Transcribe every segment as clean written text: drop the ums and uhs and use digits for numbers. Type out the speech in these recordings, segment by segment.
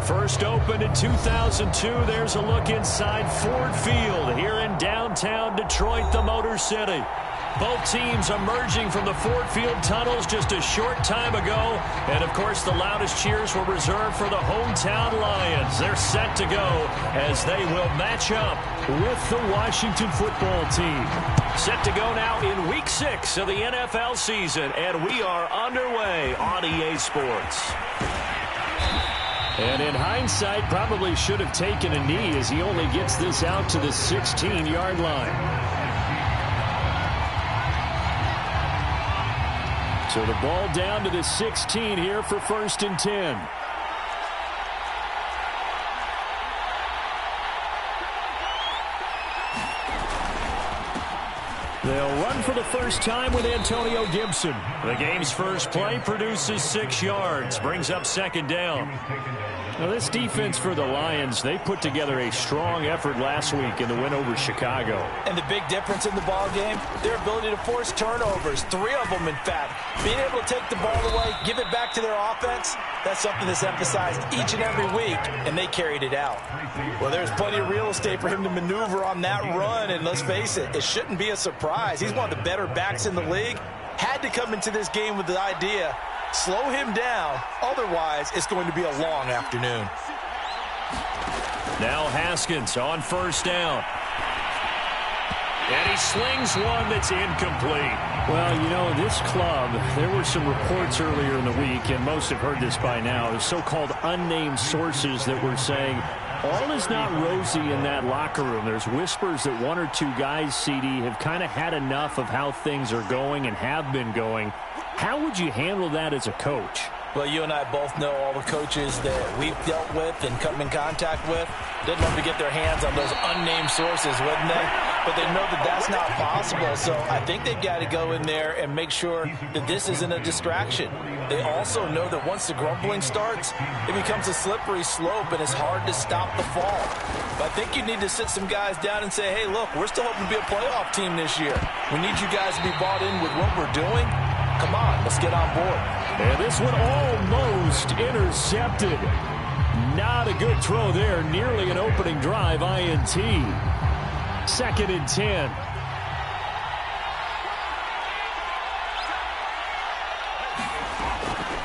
First opened in 2002. There's a look inside Ford Field here in downtown Detroit, the Motor City. Both teams emerging from the Ford Field tunnels just a short time ago. And, of course, the loudest cheers were reserved for the hometown Lions. They're set to go as they will match up with the Washington football team. Set to go now in Week 6 of the NFL season. And we are underway on EA Sports. And in hindsight, probably should have taken a knee as he only gets this out to the 16-yard line. So the ball down to the 16 here for 1st and 10. They'll run for the first time with Antonio Gibson. The game's first play produces 6 yards, brings up 2nd down. Now this defense for the Lions, they put together a strong effort last week in the win over Chicago. And the big difference in the ball game, their ability to force turnovers, 3 of them in fact. Being able to take the ball away, give it back to their offense, that's something that's emphasized each and every week, and they carried it out. Well, there's plenty of real estate for him to maneuver on that run, and let's face it, it shouldn't be a surprise. He's one of the better backs in the league. Had to come into this game with the idea, slow him down, otherwise it's going to be a long afternoon. Now Haskins on 1st down. And he slings one that's incomplete. Well, you know, this club, there were some reports earlier in the week, and most have heard this by now, the so-called unnamed sources that were saying all is not rosy in that locker room. There's whispers that 1 or 2 guys, CD, have kind of had enough of how things are going and have been going. How would you handle that as a coach? Well, you and I both know all the coaches that we've dealt with and come in contact with. They'd love to get their hands on those unnamed sources, wouldn't they? But they know that that's not possible, so I think they've got to go in there and make sure that this isn't a distraction. They also know that once the grumbling starts, it becomes a slippery slope and it's hard to stop the fall. But I think you need to sit some guys down and say, hey, look, we're still hoping to be a playoff team this year. We need you guys to be bought in with what we're doing. Come on, let's get on board. And this one almost intercepted. Not a good throw there. Nearly an opening drive, INT. 2nd and 10.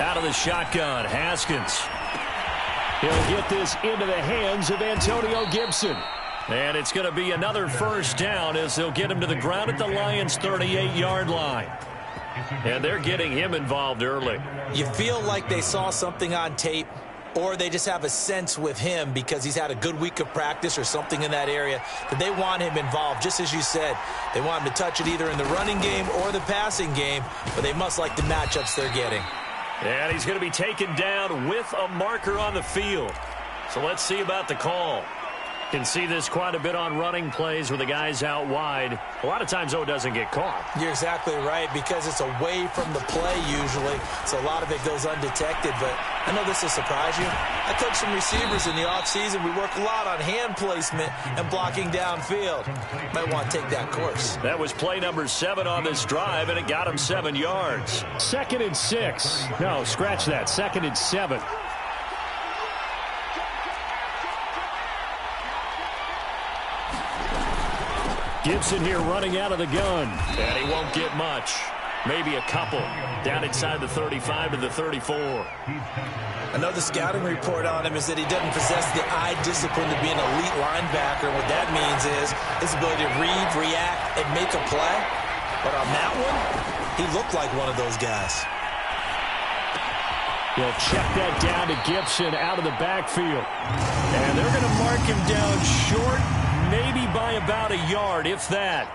Out of the shotgun, Haskins. He'll get this into the hands of Antonio Gibson. And it's going to be another 1st down as they'll get him to the ground at the Lions' 38-yard line. And they're getting him involved early. You feel like they saw something on tape, or they just have a sense with him because he's had a good week of practice or something in that area that they want him involved. Just as you said, they want him to touch it either in the running game or the passing game, but they must like the matchups they're getting. And he's going to be taken down with a marker on the field. So let's see about the call. Can see this quite a bit on running plays where the guy's out wide. A lot of times, though, it doesn't get caught. You're exactly right, because it's away from the play usually, so a lot of it goes undetected. But I know this will surprise you. I coach some receivers in the offseason. We work a lot on hand placement and blocking downfield. Might want to take that course. That was play number 7 on this drive, and it got him 7 yards. 2nd and 6. No, scratch that. 2nd and 7. Gibson here running out of the gun. And he won't get much. Maybe a couple. Down inside the 35 to the 34. Another scouting report on him is that he doesn't possess the eye discipline to be an elite linebacker. What that means is his ability to read, react, and make a play. But on that one, he looked like one of those guys. They'll check that down to Gibson out of the backfield. And they're going to mark him down short, maybe by about a yard, if that.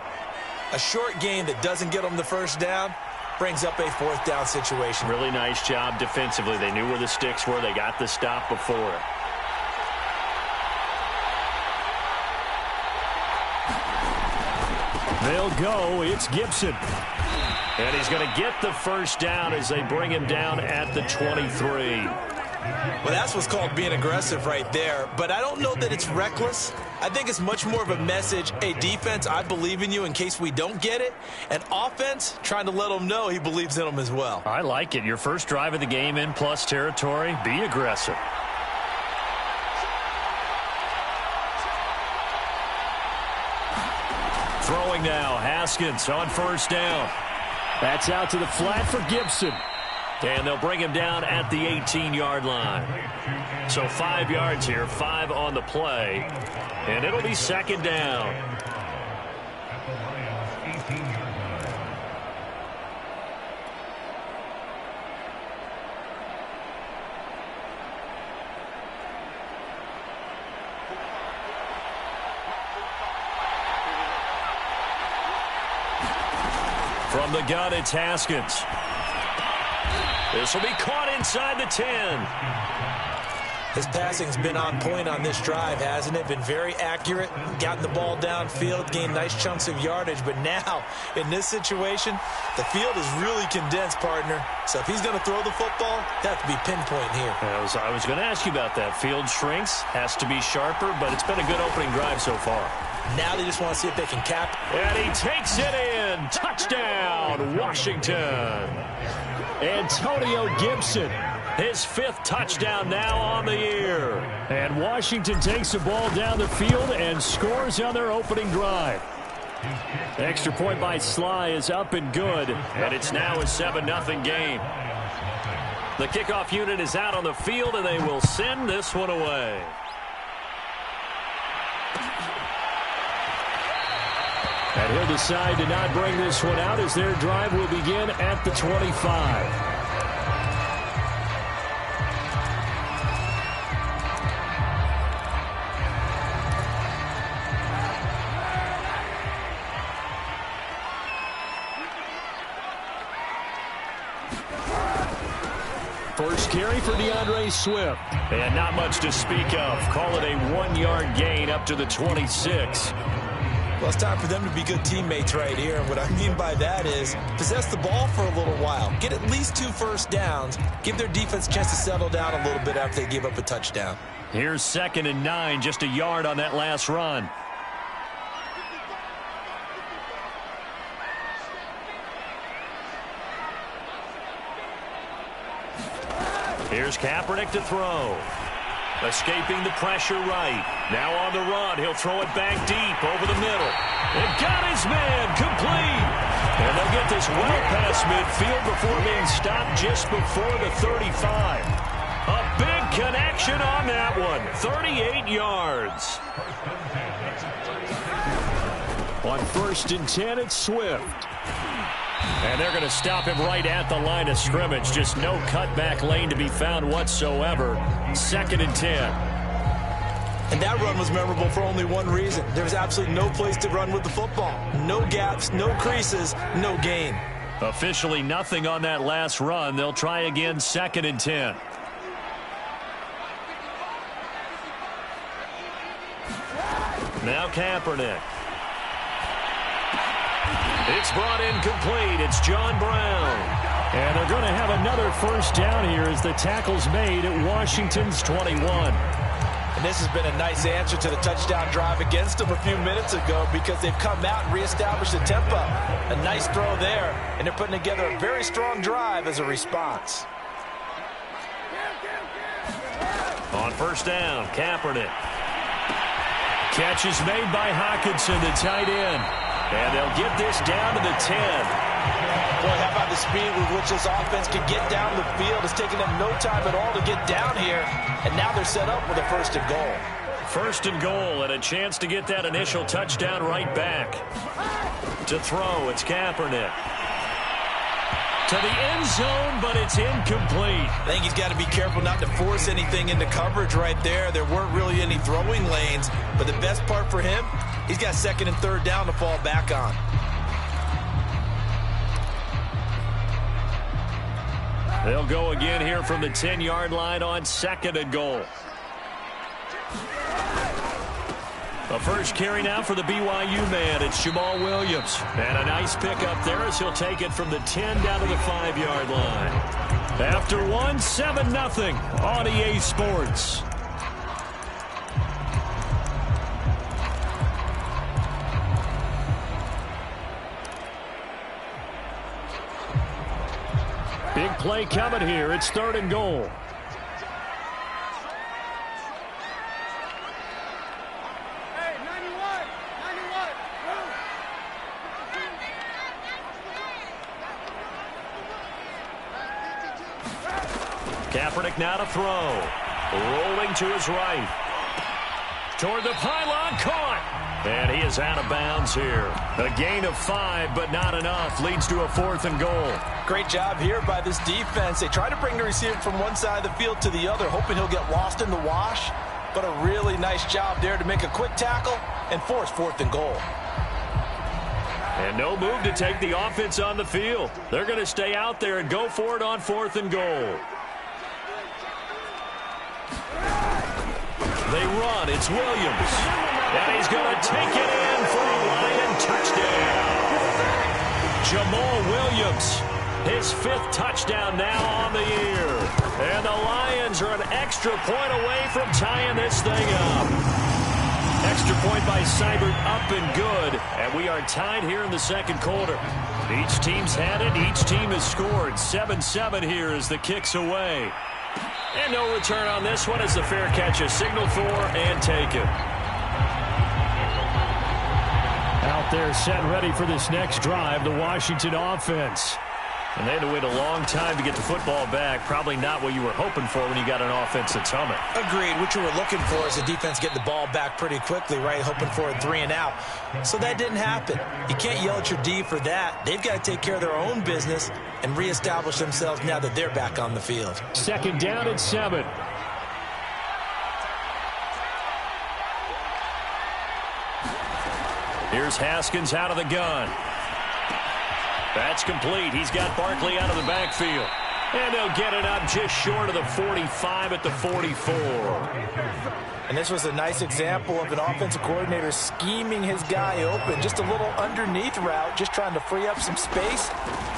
A short gain that doesn't get them the 1st down brings up a 4th down situation. Really nice job defensively. They knew where the sticks were. They got the stop before it. They'll go. It's Gibson. And he's going to get the 1st down as they bring him down at the 23. Well, that's what's called being aggressive right there. But I don't know that it's reckless. I think it's much more of a message. Hey, defense, I believe in you in case we don't get it. And offense, trying to let them know he believes in them as well. I like it. Your first drive of the game in plus territory. Be aggressive. now. Haskins on first down. That's out to the flat for Gibson. And they'll bring him down at the 18-yard line. So 5 yards here, 5 on the play. And it'll be second down. From the gun, it's Haskins. This will be caught inside the 10. His passing's been on point on this drive, hasn't it? Been very accurate, gotten the ball downfield, gained nice chunks of yardage. But now, in this situation, the field is really condensed, partner. So if he's going to throw the football, that has to be pinpoint here. I was going to ask you about that. Field shrinks, has to be sharper, but it's been a good opening drive so far. Now they just want to see if they can cap. And he takes it in. Touchdown, Washington. Antonio Gibson. His 5th touchdown now on the year. And Washington takes the ball down the field and scores on their opening drive. Extra point by Sly is up and good. And it's now a 7-0 game. The kickoff unit is out on the field, and they will send this one away. And he'll decide to not bring this one out as their drive will begin at the 25. First carry for DeAndre Swift. And not much to speak of. Call it a 1-yard gain up to the 26. Well, it's time for them to be good teammates right here. And what I mean by that is possess the ball for a little while. Get at least 2 first downs. Give their defense a chance to settle down a little bit after they give up a touchdown. Here's 2nd and 9, just a yard on that last run. Here's Kaepernick to throw. Escaping the pressure right. Now on the run. He'll throw it back deep over the middle. And got his man complete. And they'll get this well past midfield before being stopped just before the 35. A big connection on that one. 38 yards. On 1st and 10, it's Swift. And they're going to stop him right at the line of scrimmage. Just no cutback lane to be found whatsoever. 2nd and 10. And that run was memorable for only one reason. There was absolutely no place to run with the football. No gaps, no creases, no gain. Officially nothing on that last run. They'll try again 2nd and 10. Now Kaepernick. It's brought in complete. It's John Brown. And they're going to have another first down here as the tackle's made at Washington's 21. And this has been a nice answer to the touchdown drive against them a few minutes ago because they've come out and reestablished the tempo. A nice throw there, and they're putting together a very strong drive as a response. On first down, Kaepernick. Catch is made by Hockenson, the tight end. And they'll get this down to the 10. Boy, how about the speed with which this offense can get down the field? It's taken them no time at all to get down here. And now they're set up with a 1st and goal. 1st and goal and a chance to get that initial touchdown right back. To throw, it's Kaepernick. To the end zone, but it's incomplete. I think he's got to be careful not to force anything into coverage right there. There weren't really any throwing lanes. But the best part for him, he's got 2nd and 3rd down to fall back on. They'll go again here from the 10-yard line on 2nd and goal. A first carry now for the BYU man. It's Jamal Williams. And a nice pickup there as he'll take it from the 10 down to the 5-yard line. After 7-0 on EA Sports. Big play coming here. It's 3rd and goal. Kaepernick now to throw. Rolling to his right. Toward the pylon, caught. And he is out of bounds here. A gain of 5, but not enough. Leads to a 4th and goal. Great job here by this defense. They try to bring the receiver from one side of the field to the other, hoping he'll get lost in the wash. But a really nice job there to make a quick tackle and force 4th and goal. And no move to take the offense on the field. They're going to stay out there and go for it on 4th and goal. They run. It's Williams. And he's going to take it in for a Lion touchdown. Jamal Williams, his 5th touchdown now on the year. And the Lions are an extra point away from tying this thing up. Extra point by Seibert, up and good. And we are tied here in the second quarter. Each team's had it. Each team has scored. 7-7 here as the kick's away. And no return on this one as the fair catch is signaled for and taken. Out there set and ready for this next drive, the Washington offense. And they had to wait a long time to get the football back. Probably not what you were hoping for when you got an offense that's humming. Agreed. What you were looking for is the defense getting the ball back pretty quickly, right? Hoping for a 3 and out. So that didn't happen. You can't yell at your D for that. They've got to take care of their own business and reestablish themselves now that they're back on the field. 2nd down and 7. Here's Haskins out of the gun. That's complete. He's got Barkley out of the backfield. And they'll get it up just short of the 45 at the 44. And this was a nice example of an offensive coordinator scheming his guy open. Just a little underneath route, just trying to free up some space.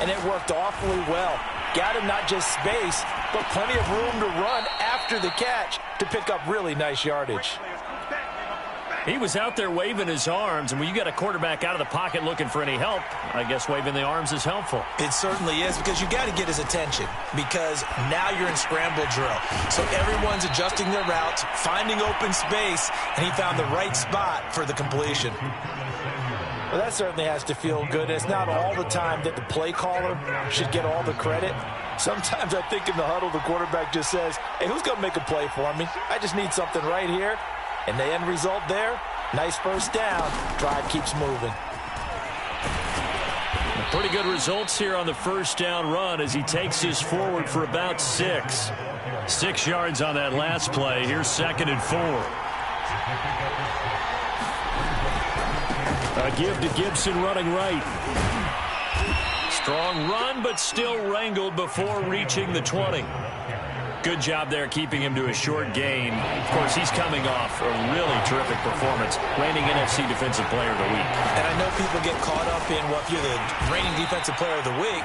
And it worked awfully well. Got him not just space, but plenty of room to run after the catch to pick up really nice yardage. He was out there waving his arms, and when you got a quarterback out of the pocket looking for any help, I guess waving the arms is helpful. It certainly is, because you got to get his attention, because now you're in scramble drill. So everyone's adjusting their routes, finding open space, and he found the right spot for the completion. Well, that certainly has to feel good. It's not all the time that the play caller should get all the credit. Sometimes I think in the huddle, the quarterback just says, hey, who's going to make a play for me? I just need something right here. And the end result there, nice first down. Drive keeps moving. Pretty good results here on the first down run as he takes this forward for about 6. 6 yards on that last play. Here's 2nd and 4. A give to Gibson running right. Strong run, but still wrangled before reaching the 20. Good job there keeping him to a short gain. Of course, he's coming off a really terrific performance, reigning NFC Defensive Player of the Week. And I know people get caught up in what you're the reigning Defensive Player of the Week.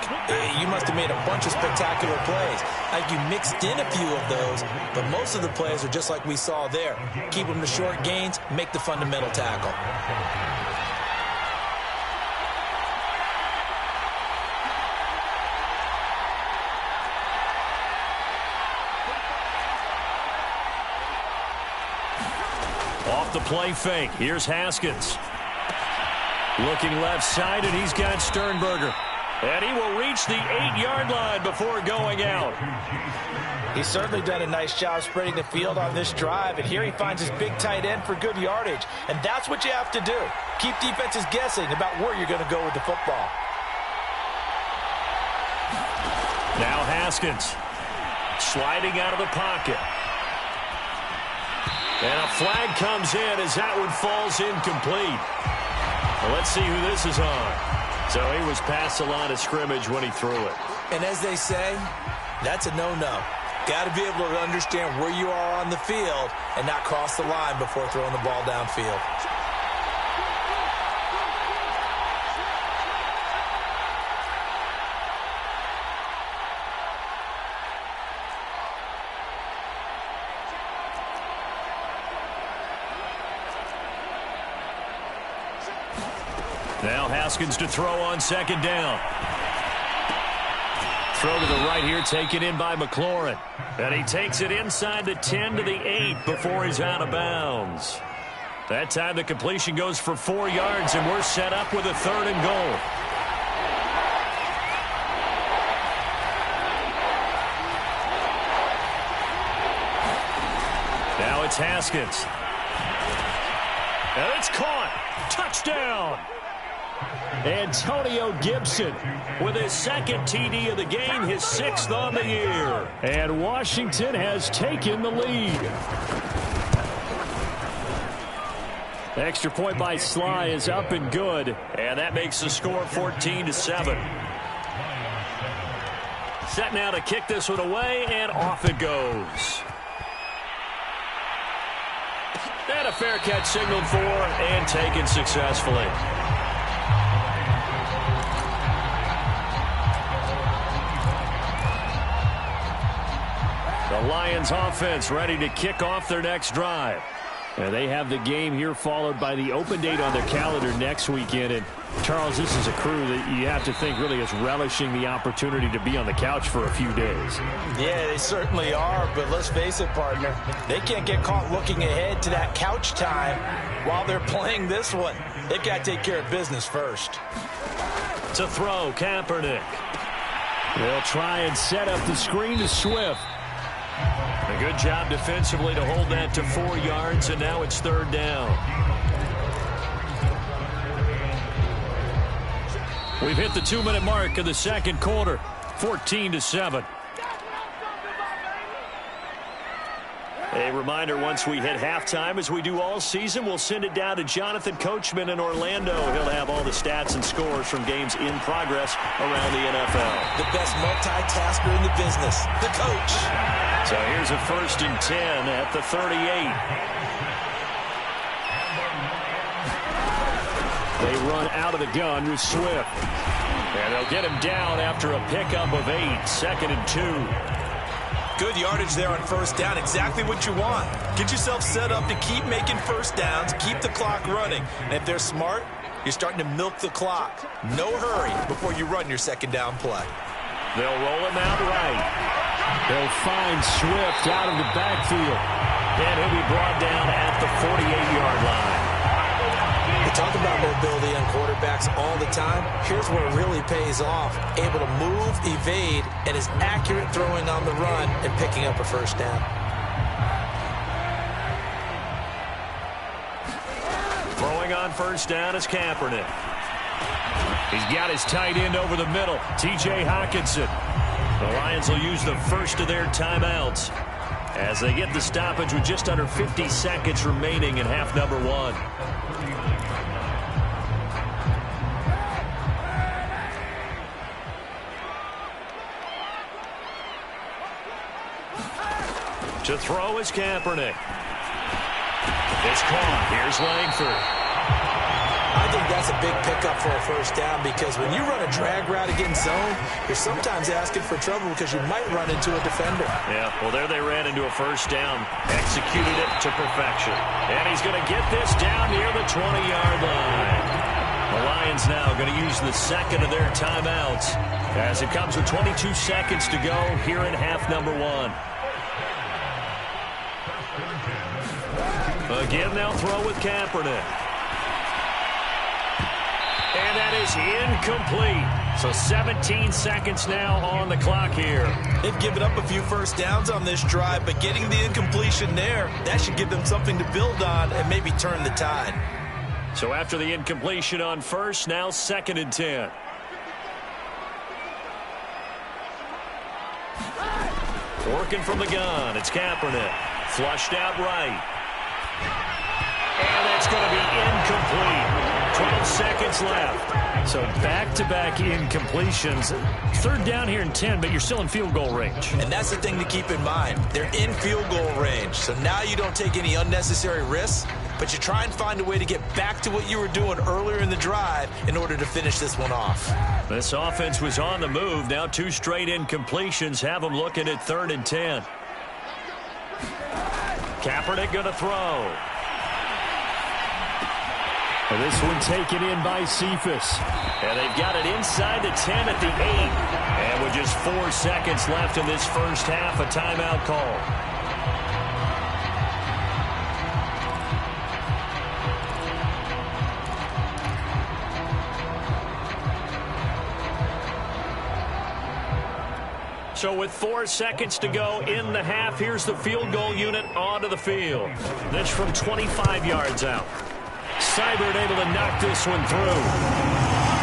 You must have made a bunch of spectacular plays. Like you mixed in a few of those, but most of the plays are just like we saw there. Keep them to short gains, make the fundamental tackle. Off the play fake. Here's Haskins. Looking left side, and he's got Sternberger. And he will reach the 8-yard line before going out. He's certainly done a nice job spreading the field on this drive, and here he finds his big tight end for good yardage. And that's what you have to do. Keep defenses guessing about where you're going to go with the football. Now Haskins sliding out of the pocket. And a flag comes in as that one falls incomplete. Well, let's see who this is on. So he was past the line of scrimmage when he threw it. And as they say, that's a no-no. Got to be able to understand where you are on the field and not cross the line before throwing the ball downfield. Now Haskins to throw on 2nd down. Throw to the right here, taken in by McLaurin. And he takes it inside the 10 to the 8 before he's out of bounds. That time the completion goes for 4 yards, and we're set up with a 3rd and goal. it's Haskins. And it's caught. Touchdown. Antonio Gibson with his second TD of the game, his 6th on the year. And Washington has taken the lead. The extra point by Sly is up and good. And that makes the score 14-7. Set now to kick this one away, and off it goes. And a fair catch signaled for and taken successfully. The Lions offense ready to kick off their next drive. And they have the game here followed by the open date on their calendar next weekend. And Charles, this is a crew that you have to think really is relishing the opportunity to be on the couch for a few days. Yeah, they certainly are, but let's face it, partner. They can't get caught looking ahead to that couch time while they're playing this one. They've got to take care of business first. To throw, Kaepernick. They'll try and set up the screen to Swift. A good job defensively to hold that to 4 yards, and now it's 3rd down. We've hit the 2-minute mark of the second quarter, 14-7. A reminder, once we hit halftime, as we do all season, we'll send it down to Jonathan Coachman in Orlando. He'll have all the stats and scores from games in progress around the NFL. The best multitasker in the business, the coach. So here's a 1st and 10 at the 38. They run out of the gun with Swift. And they'll get him down after a pickup of 8, 2nd and 2. Good yardage there on 1st down, exactly what you want. Get yourself set up to keep making 1st downs, keep the clock running. And if they're smart, you're starting to milk the clock. No hurry before you run your 2nd down play. They'll roll him out right. They'll find Swift out of the backfield. And he'll be brought down at the 48-yard line. We talk about mobility on quarterbacks all the time. Here's where it really pays off. Able to move, evade, and is accurate throwing on the run and picking up a 1st down. Throwing on 1st down is Kaepernick. He's got his tight end over the middle, T.J. Hockenson. The Lions will use the first of their timeouts as they get the stoppage with just under 50 seconds remaining in half number 1. To throw is Kaepernick. It's caught. Here's Langford. I think that's a big pickup for a 1st down because when you run a drag route against zone, you're sometimes asking for trouble because you might run into a defender. Yeah, well, there they ran into a 1st down. Executed it to perfection. And he's going to get this down near the 20-yard line. The Lions now going to use the 2nd of their timeouts as it comes with 22 seconds to go here in half number 1. Again, they'll throw with Kaepernick. And that is incomplete. So 17 seconds now on the clock here. They've given up a few 1st downs on this drive, but getting the incompletion there, that should give them something to build on and maybe turn the tide. So after the incompletion on 1st, now 2nd and 10. Working from the gun, it's Kaepernick. Flushed out right. And that's going to be incomplete. 12 seconds left. So back-to-back incompletions. 3rd down here and 10, but you're still in field goal range. And that's the thing to keep in mind. They're in field goal range. So now you don't take any unnecessary risks, but you try and find a way to get back to what you were doing earlier in the drive in order to finish this one off. This offense was on the move. Now 2 straight incompletions have them looking at 3rd and 10. Kaepernick going to throw. This one taken in by Cephas. And they've got it inside the 10 at the 8. And with just 4 seconds left in this 1st half, a timeout call. So with 4 seconds to go in the half, here's the field goal unit onto the field. This from 25 yards out. Seibert able to knock this one through.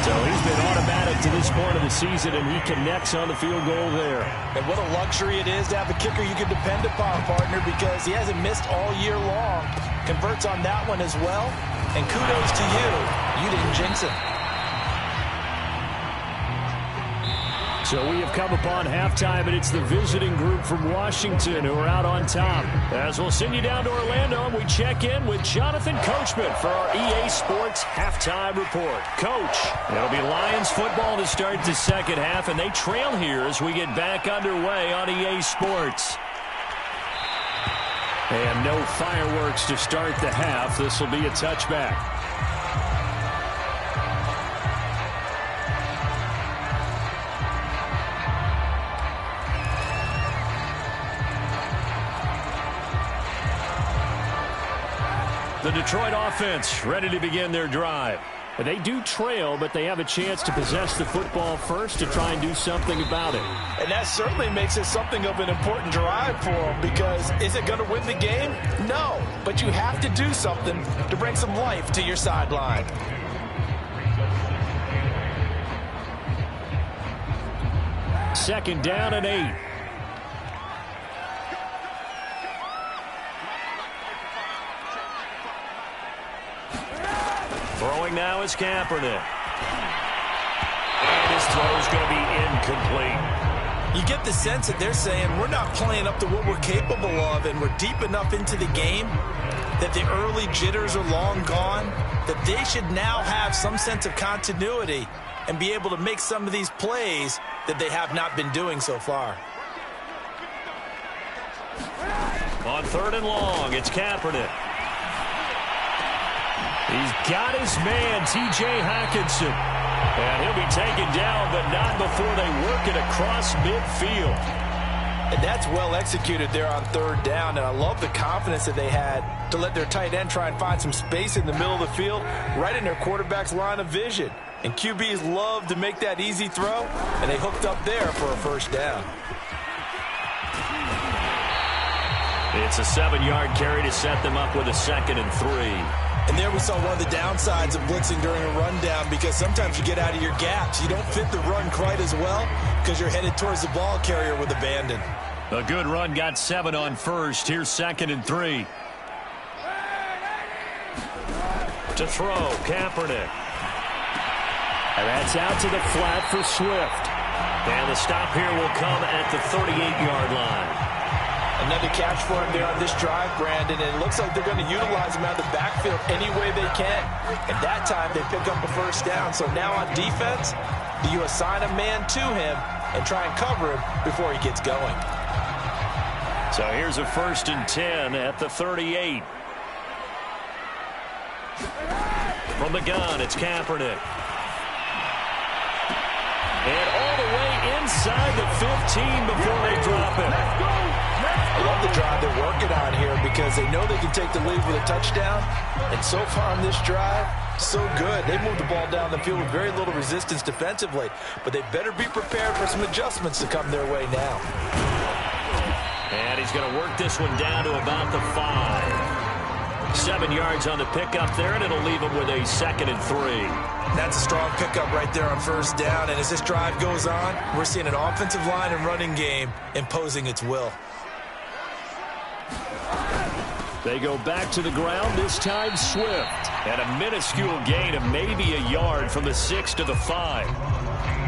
So he's been automatic to this point of the season, and he connects on the field goal there. And what a luxury it is to have a kicker you can depend upon, partner, because he hasn't missed all year long. Converts on that one as well. And kudos to you. You didn't jinx him. So we have come upon halftime, and it's the visiting group from Washington who are out on top. As we'll send you down to Orlando, and we check in with Jonathan Coachman for our EA Sports Halftime Report. Coach, it'll be Lions football to start the second half, and they trail here as we get back underway on EA Sports. And no fireworks to start the half. This will be a touchback. The Detroit offense ready to begin their drive. They do trail, but they have a chance to possess the football first to try and do something about it. And that certainly makes it something of an important drive for them, because is it going to win the game? No, but you have to do something to bring some life to your sideline. Second down and 8. Throwing now is Kaepernick. And his throw is going to be incomplete. You get the sense that they're saying we're not playing up to what we're capable of, and we're deep enough into the game that the early jitters are long gone, that they should now have some sense of continuity and be able to make some of these plays that they have not been doing so far. On 3rd and long, it's Kaepernick. He's got his man, T.J. Hockenson. And he'll be taken down, but not before they work it across midfield. And that's well executed there on 3rd down, and I love the confidence that they had to let their tight end try and find some space in the middle of the field, right in their quarterback's line of vision. And QBs love to make that easy throw, and they hooked up there for a 1st down. It's a 7-yard carry to set them up with a 2nd and 3. And there we saw one of the downsides of blitzing during a rundown, because sometimes you get out of your gaps. You don't fit the run quite as well because you're headed towards the ball carrier with abandon. A good run got 7 on 1st. Here's 2nd and 3. To throw, Kaepernick. And that's out to the flat for Swift. And the stop here will come at the 38-yard line. Another catch for him there on this drive, Brandon, and it looks like they're going to utilize him out of the backfield any way they can. And that time they pick up a 1st down. So now on defense, do you assign a man to him and try and cover him before he gets going? So here's a 1st and 10 at the 38. From the gun, it's Kaepernick. And all the way inside the 15 before they drop it. I love the drive they're working on here, because they know they can take the lead with a touchdown. And so far on this drive, so good. They moved the ball down the field with very little resistance defensively. But they better be prepared for some adjustments to come their way now. And he's going to work this one down to about the 5. 7 yards on the pickup there, and it'll leave him with a 2nd and 3. That's a strong pickup right there on 1st down. And as this drive goes on, we're seeing an offensive line and running game imposing its will. They go back to the ground, this time Swift. And a minuscule gain of maybe a yard from the 6 to the 5.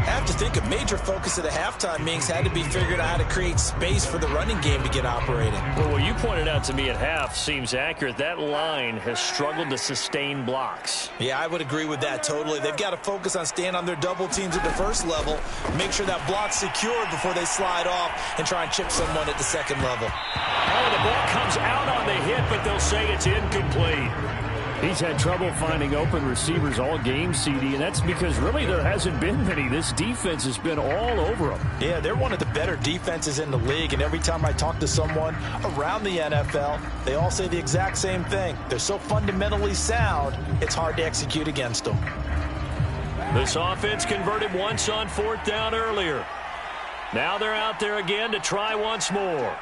I have to think a major focus of the halftime meetings had to be figuring out how to create space for the running game to get operating. Well, what you pointed out to me at half seems accurate. That line has struggled to sustain blocks. Yeah, I would agree with that totally. They've got to focus on staying on their double teams at the 1st level, make sure that block's secured before they slide off and try and chip someone at the 2nd level. Oh, the ball comes out on the hit, but they'll say it's incomplete. He's had trouble finding open receivers all game, CD, and that's because really there hasn't been many. This defense has been all over them. Yeah, they're one of the better defenses in the league, and every time I talk to someone around the NFL, they all say the exact same thing. They're so fundamentally sound, it's hard to execute against them. This offense converted once on 4th down earlier. Now they're out there again to try once more.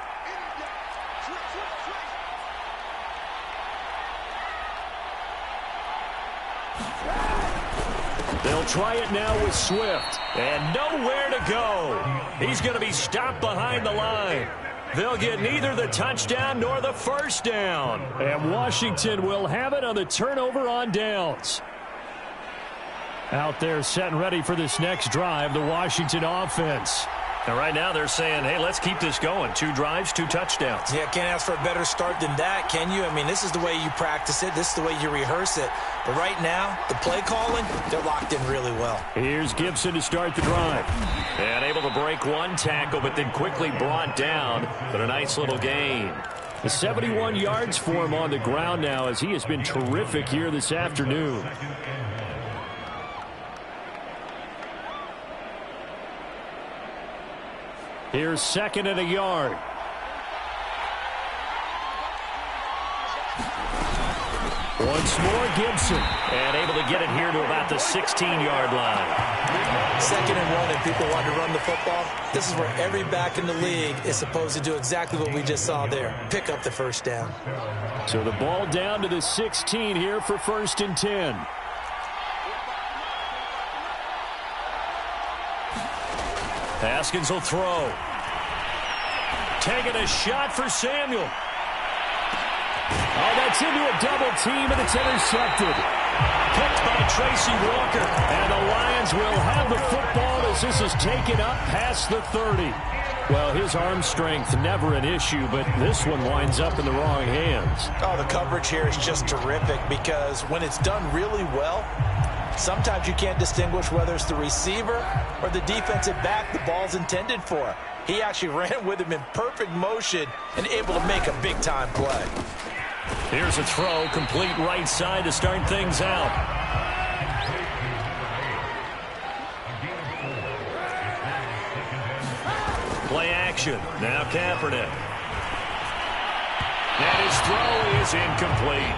They'll try it now with Swift. And nowhere to go. He's going to be stopped behind the line. They'll get neither the touchdown nor the first down. And Washington will have it on the turnover on downs. Out there set and ready for this next drive, the Washington offense. And right now they're saying, hey, let's keep this going. 2 drives, 2 touchdowns. Yeah, can't ask for a better start than that, can you? I mean, this is the way you practice it. This is the way you rehearse it. But right now, the play calling, they're locked in really well. Here's Gibson to start the drive. And able to break 1 tackle, but then quickly brought down. But a nice little gain. 71 yards for him on the ground now as he has been terrific here this afternoon. Here's 2nd and a yard. Once more, Gibson. And able to get it here to about the 16-yard line. 2nd and 1, and people want to run the football. This is where every back in the league is supposed to do exactly what we just saw there. Pick up the first down. So the ball down to the 16 here for 1st and 10. Haskins will throw. Taking a shot for Samuel. Oh, that's into a double team, and it's intercepted. Picked by Tracy Walker. And the Lions will have the football as this is taken up past the 30. Well, his arm strength, never an issue, but this one winds up in the wrong hands. Oh, the coverage here is just terrific because when it's done really well, sometimes you can't distinguish whether it's the receiver or the defensive back the ball's intended for. He actually ran with him in perfect motion and able to make a big-time play. Here's a throw, complete right side to start things out. Play action. Now Kaepernick. And his throw is incomplete.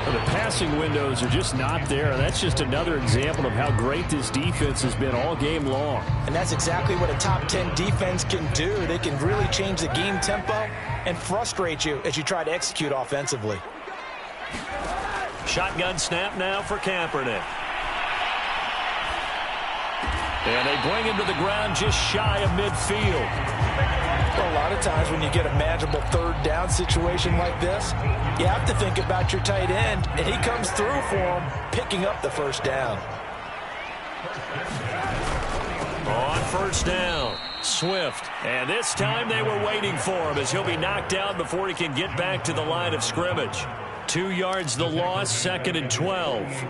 The passing windows are just not there. That's just another example of how great this defense has been all game long. And that's exactly what a top 10 defense can do. They can really change the game tempo and frustrate you as you try to execute offensively. Shotgun snap now for Kaepernick. And they bring him to the ground just shy of midfield. Well, a lot of times when you get a manageable 3rd down situation like this, you have to think about your tight end, and he comes through for him, picking up the first down. On 1st down, Swift. And this time they were waiting for him as he'll be knocked down before he can get back to the line of scrimmage. 2 yards the loss, 2nd and 12.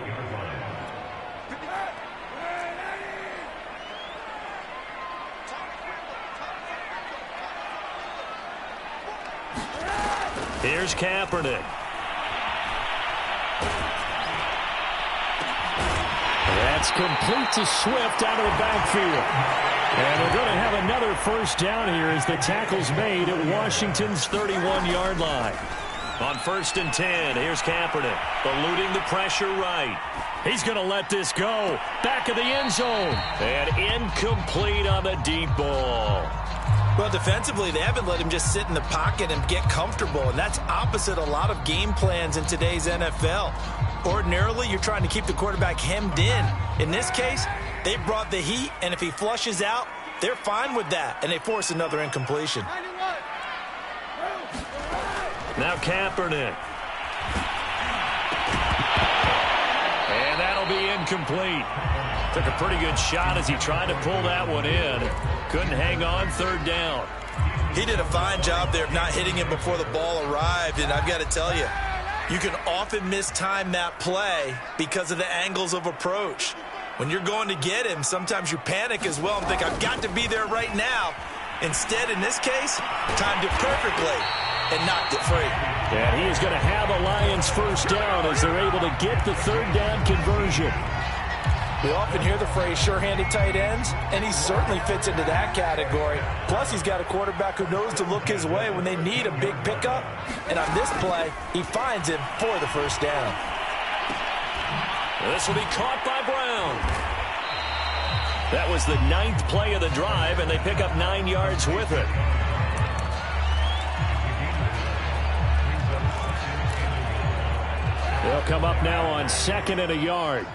Here's Kaepernick. That's complete to Swift out of the backfield. And they're going to have another first down here as the tackle's made at Washington's 31-yard line. On 1st and 10, here's Kaepernick, eluding the pressure right. He's going to let this go. Back of the end zone. And incomplete on the deep ball. Well, defensively, they haven't let him just sit in the pocket and get comfortable, and that's opposite a lot of game plans in today's NFL. Ordinarily, you're trying to keep the quarterback hemmed in. In this case, they brought the heat, and if he flushes out, they're fine with that, and they force another incompletion. Now Kaepernick. And that'll be incomplete. Took a pretty good shot as he tried to pull that one in. Couldn't hang on, 3rd down. He did a fine job there of not hitting him before the ball arrived, and I've got to tell you, you can often mistime that play because of the angles of approach. When you're going to get him, sometimes you panic as well and think, I've got to be there right now. Instead, in this case, timed it perfectly and knocked it free. And he is going to have a Lions first down as they're able to get the 3rd down conversion. We often hear the phrase sure-handed tight ends, and he certainly fits into that category. Plus, he's got a quarterback who knows to look his way when they need a big pickup. And on this play, he finds him for the first down. This will be caught by Brown. That was the 9th play of the drive, and they pick up 9 yards with it. They'll come up now on 2nd and a yard.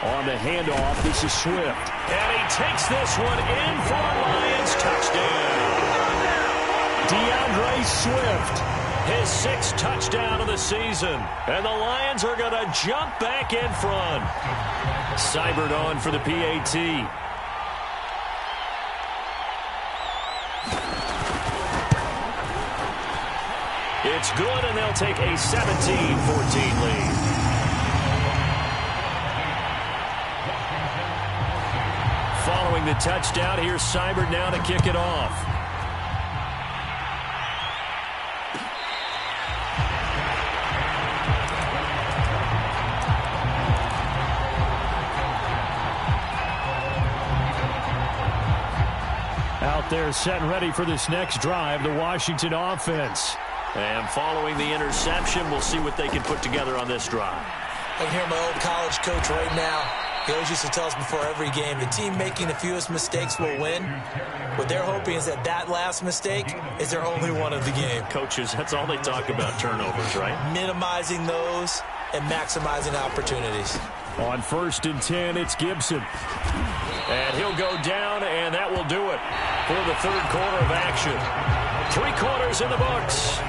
On the handoff, this is Swift. And he takes this one in for a Lions touchdown. DeAndre Swift, his 6th touchdown of the season. And the Lions are going to jump back in front. Seibert on for the PAT. It's good, and they'll take a 17-14 lead. Following the touchdown, here's Seibert now to kick it off. Out there set and ready for this next drive, the Washington offense. And following the interception, we'll see what they can put together on this drive. I can hear my old college coach right now. He always used to tell us before every game, the team making the fewest mistakes will win. What they're hoping is that last mistake is their only one of the game. Coaches, that's all they talk about, turnovers, right? Minimizing those and maximizing opportunities. On 1st and 10, it's Gibson. And he'll go down, and that will do it for the 3rd quarter of action. 3 quarters in the books.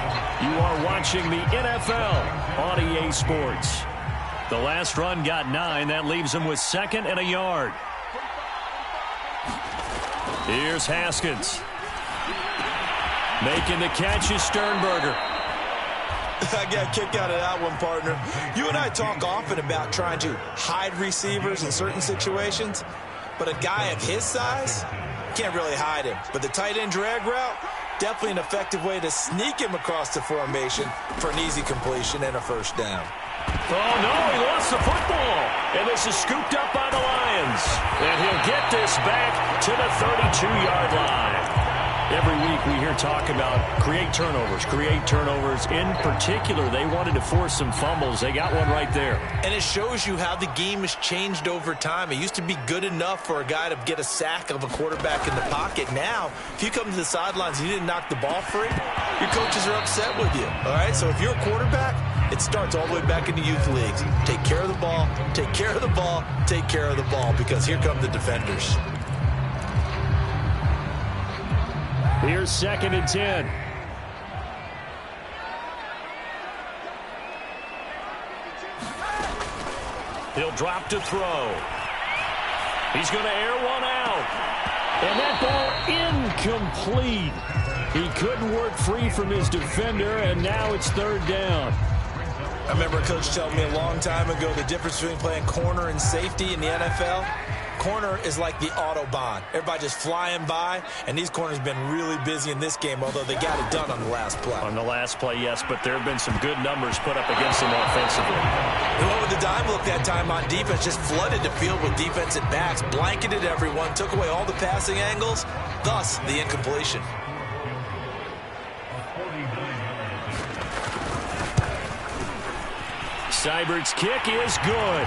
You are watching the NFL on EA Sports. The last run got 9. That leaves him with 2nd and a yard. Here's Haskins. Making the catch is Sternberger. I got a kick out of that one, partner. You and I talk often about trying to hide receivers in certain situations, but a guy of his size can't really hide him. But the tight end drag route, definitely an effective way to sneak him across the formation for an easy completion and a 1st down. Oh, no, he lost the football. And this is scooped up by the Lions. And he'll get this back to the 32-yard line. Every week we hear talk about create turnovers. In particular, they wanted to force some fumbles. They got one right there. And it shows you how the game has changed over time. It used to be good enough for a guy to get a sack of a quarterback in the pocket. Now, if you come to the sidelines and you didn't knock the ball free, your coaches are upset with you. All right, so if you're a quarterback, it starts all the way back in the youth leagues. Take care of the ball, take care of the ball, take care of the ball, because here come the defenders. Here's 2nd and 10. He'll drop to throw. He's going to air one out. And that ball incomplete. He couldn't work free from his defender, and now it's 3rd down. I remember a coach telling me a long time ago the difference between playing corner and safety in the NFL. Corner is like the Autobahn. Everybody just flying by, and these corners have been really busy in this game, although they got it done on the last play. On the last play, yes, but there have been some good numbers put up against them offensively. They went with the dime look that time on defense, just flooded the field with defensive backs, blanketed everyone, took away all the passing angles, thus the incompletion. Seibert's kick is good.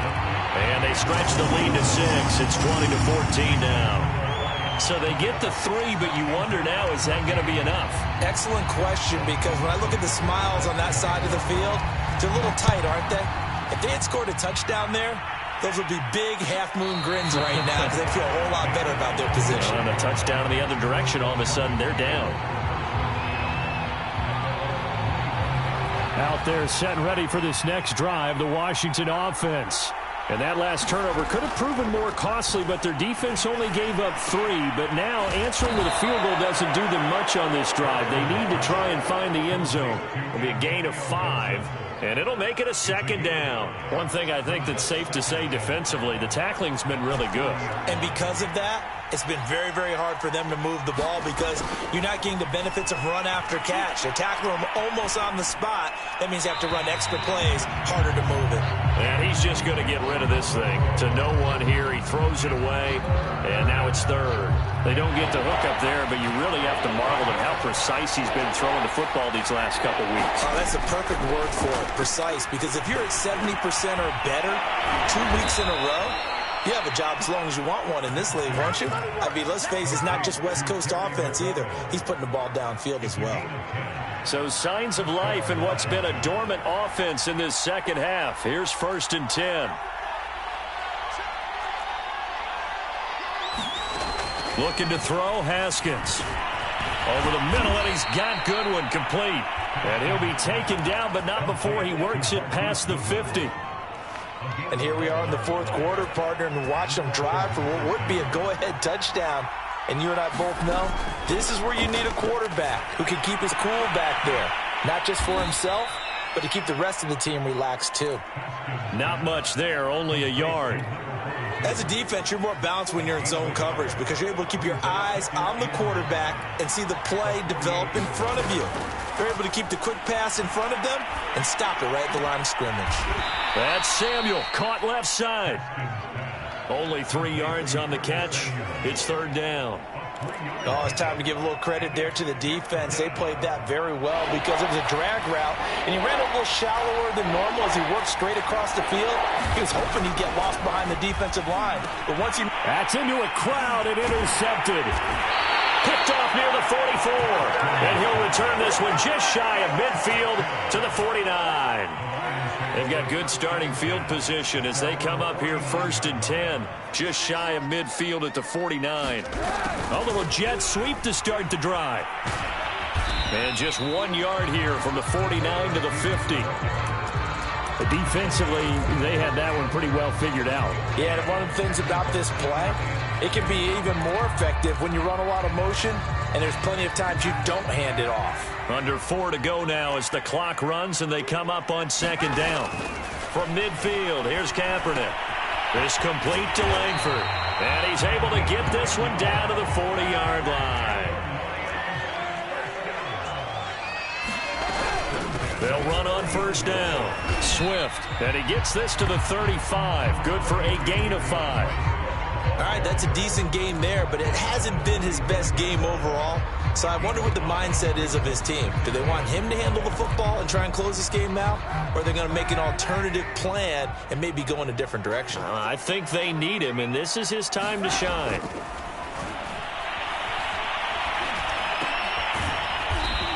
And they stretch the lead to 6. It's 20-14 now. So they get the 3, but you wonder now, is that going to be enough? Excellent question, because when I look at the smiles on that side of the field, they're a little tight, aren't they? If they had scored a touchdown there, those would be big half-moon grins right now, because they feel a whole lot better about their position. On a touchdown in the other direction, all of a sudden they're down. Out there set and ready for this next drive, the Washington offense. And that last turnover could have proven more costly, but their defense only gave up 3. But now answering with a field goal doesn't do them much on this drive. They need to try and find the end zone. It'll be a gain of 5, and it'll make it a 2nd down. One thing I think that's safe to say defensively, the tackling's been really good. And because of that, it's been very, very hard for them to move the ball because you're not getting the benefits of run after catch. They tackle him almost on the spot. That means you have to run extra plays, harder to move it. And he's just going to get rid of this thing. To no one here. He throws it away, and now it's third. They don't get the hook up there, but you really have to marvel at how precise he's been throwing the football these last couple weeks. Oh, that's a perfect word for it, precise, because if you're at 70% or better 2 weeks in a row, you have a job as long as you want one in this league, won't you? I mean, let's face it, it's not just West Coast offense either. He's putting the ball downfield as well. So signs of life in what's been a dormant offense in this second half. Here's 1st and 10. Looking to throw, Haskins. Over the middle, and he's got Goodwin complete. And he'll be taken down, but not before he works it past the 50. And here we are in the fourth quarter, partner, and watch them drive for what would be a go-ahead touchdown. And you and I both know this is where you need a quarterback who can keep his cool back there. Not just for himself, but to keep the rest of the team relaxed too. Not much there, only a yard. As a defense, you're more balanced when you're in zone coverage because you're able to keep your eyes on the quarterback and see the play develop in front of you. You're able to keep the quick pass in front of them and stop it right at the line of scrimmage. That's Samuel, caught left side. Only 3 yards on the catch. It's third down. Oh, it's time to give a little credit there to the defense. They played that very well because it was a drag route, and he ran a little shallower than normal as he worked straight across the field. He was hoping he'd get lost behind the defensive line, but once he... That's into a crowd and intercepted. Picked off near the 44, and he'll return this one just shy of midfield to the 49. They've got good starting field position as they come up here 1st and 10, just shy of midfield at the 49. A little jet sweep to start the drive. And just 1 yard here from the 49 to the 50. Defensively, they had that one pretty well figured out. Yeah, and one of the things about this play, it can be even more effective when you run a lot of motion, and there's plenty of times you don't hand it off. Under 4 to go now as the clock runs and they come up on 2nd down. From midfield, here's Kaepernick. This complete to Langford. And he's able to get this one down to the 40-yard line. They'll run on 1st down. Swift. And he gets this to the 35. Good for a gain of 5. All right, that's a decent game there, but it hasn't been his best game overall. So I wonder what the mindset is of his team. Do they want him to handle the football and try and close this game out? Or are they going to make an alternative plan and maybe go in a different direction? I think they need him, and this is his time to shine.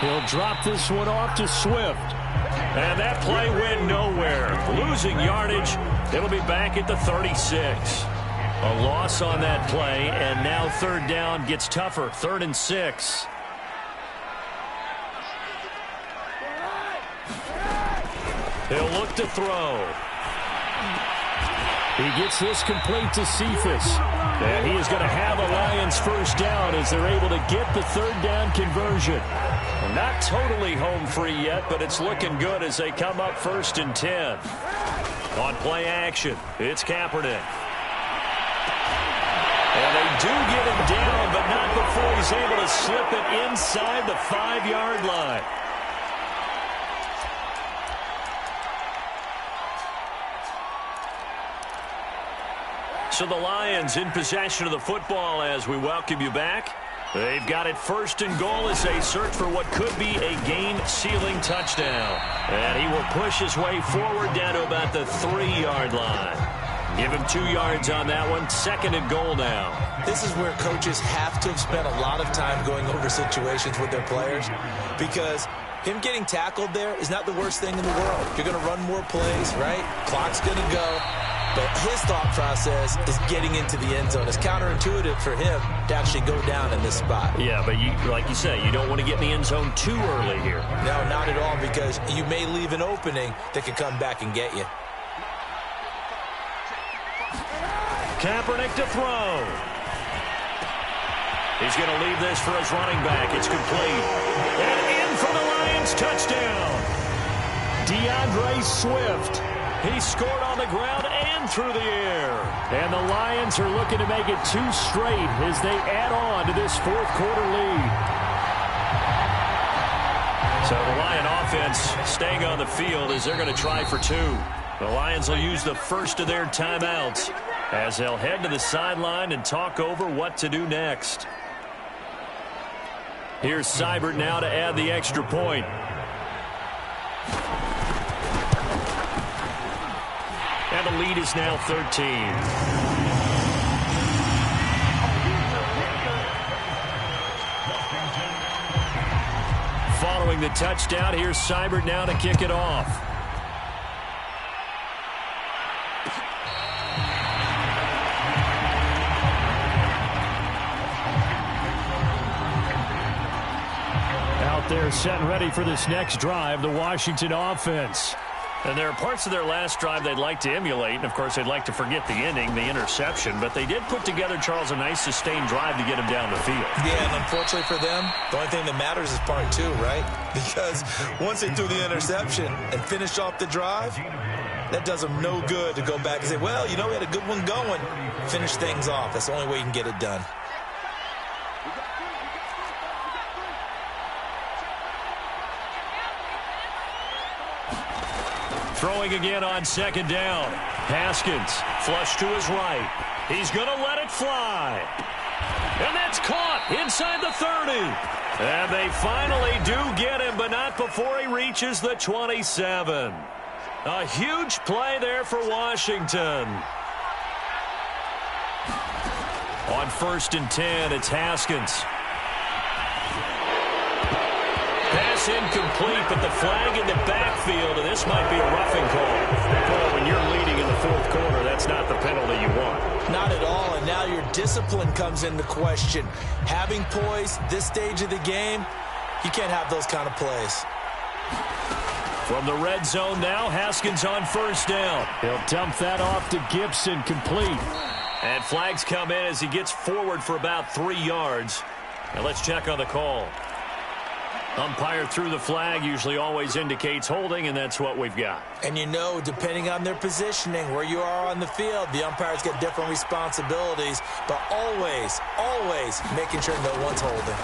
He'll drop this one off to Swift. And that play went nowhere. Losing yardage. It'll be back at the 36. A loss on that play, and now 3rd down gets tougher. 3rd and 6. He'll look to throw. He gets this complete to Cephas. And he is going to have a Lions 1st down as they're able to get the 3rd down conversion. Not totally home free yet, but it's looking good as they come up 1st and 10. On play action, it's Kaepernick. And they do get him down, but not before he's able to slip it inside the 5-yard line. So the Lions in possession of the football as we welcome you back. They've got it 1st and goal as they search for what could be a game-sealing touchdown. And he will push his way forward down to about the 3-yard line. Give him 2 yards on that one. 2nd and goal now. This is where coaches have to have spent a lot of time going over situations with their players because him getting tackled there is not the worst thing in the world. You're going to run more plays, right? Clock's going to go. But his thought process is getting into the end zone. It's counterintuitive for him to actually go down in this spot. Yeah, but like you say, you don't want to get in the end zone too early here. No, not at all, because you may leave an opening that could come back and get you. Kaepernick to throw. He's going to leave this for his running back. It's complete. And in for the Lions touchdown. DeAndre Swift. He scored on the ground and again through the air. And the Lions are looking to make it 2 straight as they add on to this fourth-quarter lead. So the Lion offense staying on the field as they're going to try for 2. The Lions will use the first of their timeouts as they'll head to the sideline and talk over what to do next. Here's Seibert now to add the extra point. And the lead is now 13. Following the touchdown, here's Seibert now to kick it off. Out there set and ready for this next drive, the Washington offense. And there are parts of their last drive they'd like to emulate. And, of course, they'd like to forget the ending, the interception. But they did put together, Charles, a nice sustained drive to get him down the field. Yeah, and unfortunately for them, the only thing that matters is part 2, right? Because once they threw the interception and finished off the drive, that does them no good to go back and say, well, you know, we had a good one going. Finish things off. That's the only way you can get it done. Throwing again on second down. Haskins, flush to his right. He's going to let it fly. And that's caught inside the 30. And they finally do get him, but not before he reaches the 27. A huge play there for Washington. On 1st and 10, it's Haskins. Pass incomplete, but the flag in the backfield, and this might be a roughing call. Boy, when you're leading in the fourth quarter, that's not the penalty you want. Not at all, and now your discipline comes into question. Having poise this stage of the game, you can't have those kind of plays. From the red zone now, Haskins on 1st down. He'll dump that off to Gibson, complete. And flags come in as he gets forward for about 3 yards. Now let's check on the call. Umpire threw the flag, usually always indicates holding, and that's what we've got. And you know, depending on their positioning, where you are on the field, the umpires get different responsibilities, but always, always making sure no one's holding.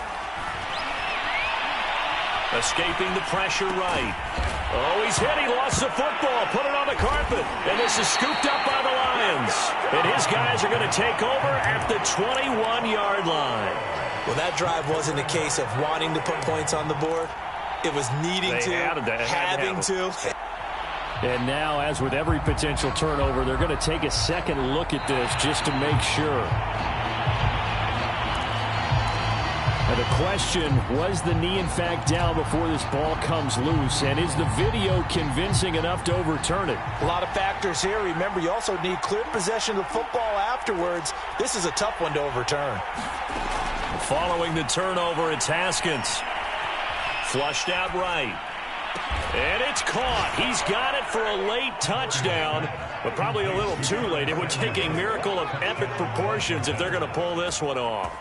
Escaping the pressure right. Oh, he's hit. He lost the football. Put it on the carpet. And this is scooped up by the Lions. And his guys are going to take over at the 21-yard line. Well, that drive wasn't a case of wanting to put points on the board. It was needing to, having to. And now, as with every potential turnover, they're going to take a second look at this just to make sure. Now the question, was the knee in fact down before this ball comes loose? And is the video convincing enough to overturn it? A lot of factors here. Remember, you also need clear possession of the football afterwards. This is a tough one to overturn. Following the turnover, it's Haskins. Flushed out right. And it's caught. He's got it for a late touchdown, but probably a little too late. It would take a miracle of epic proportions if they're going to pull this one off.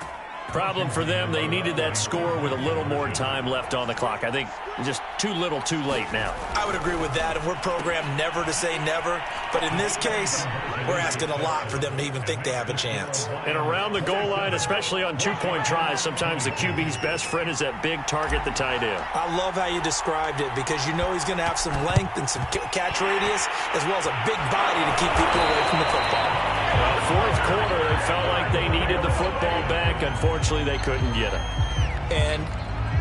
Problem for them, they needed that score with a little more time left on the clock. I think just too little, too late now. I would agree with that, and we're programmed never to say never. But in this case, we're asking a lot for them to even think they have a chance. And around the goal line, especially on two-point tries, sometimes the QB's best friend is that big target, the tight end. I love how you described it, because you know he's going to have some length and some catch radius, as well as a big body to keep people away from the football. Well, fourth quarter, it felt like they needed the football back. Unfortunately, they couldn't get it. And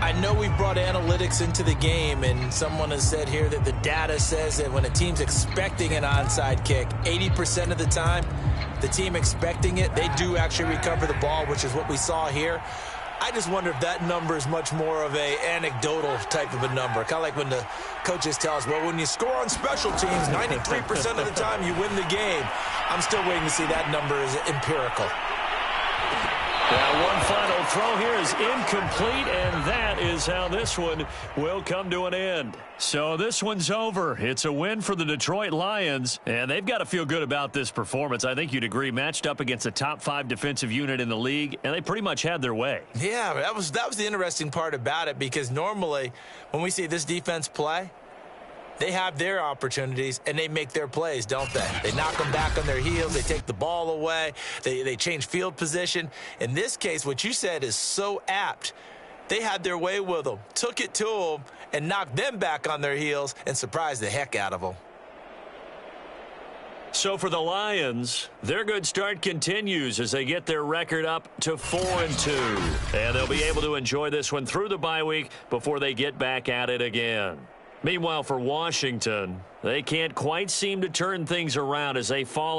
I know we brought analytics into the game, and someone has said here that the data says that when a team's expecting an onside kick, 80% of the time, the team expecting it, they do actually recover the ball, which is what we saw here. I just wonder if that number is much more of a anecdotal type of a number. Kind of like when the coaches tell us, well, when you score on special teams, 93% of the time you win the game. I'm still waiting to see that number is empirical. Now, one final throw here is incomplete, and that is how this one will come to an end. So this one's over. It's a win for the Detroit Lions, and they've got to feel good about this performance. I think you'd agree, matched up against a top-5 defensive unit in the league, and they pretty much had their way. Yeah, that was the interesting part about it, because normally when we see this defense play, they have their opportunities, and they make their plays, don't they? They knock them back on their heels. They take the ball away. They change field position. In this case, what you said is so apt. They had their way with them, took it to them, and knocked them back on their heels and surprised the heck out of them. So for the Lions, their good start continues as they get their record up to 4-2. And they'll be able to enjoy this one through the bye week before they get back at it again. Meanwhile, for Washington, they can't quite seem to turn things around as they fall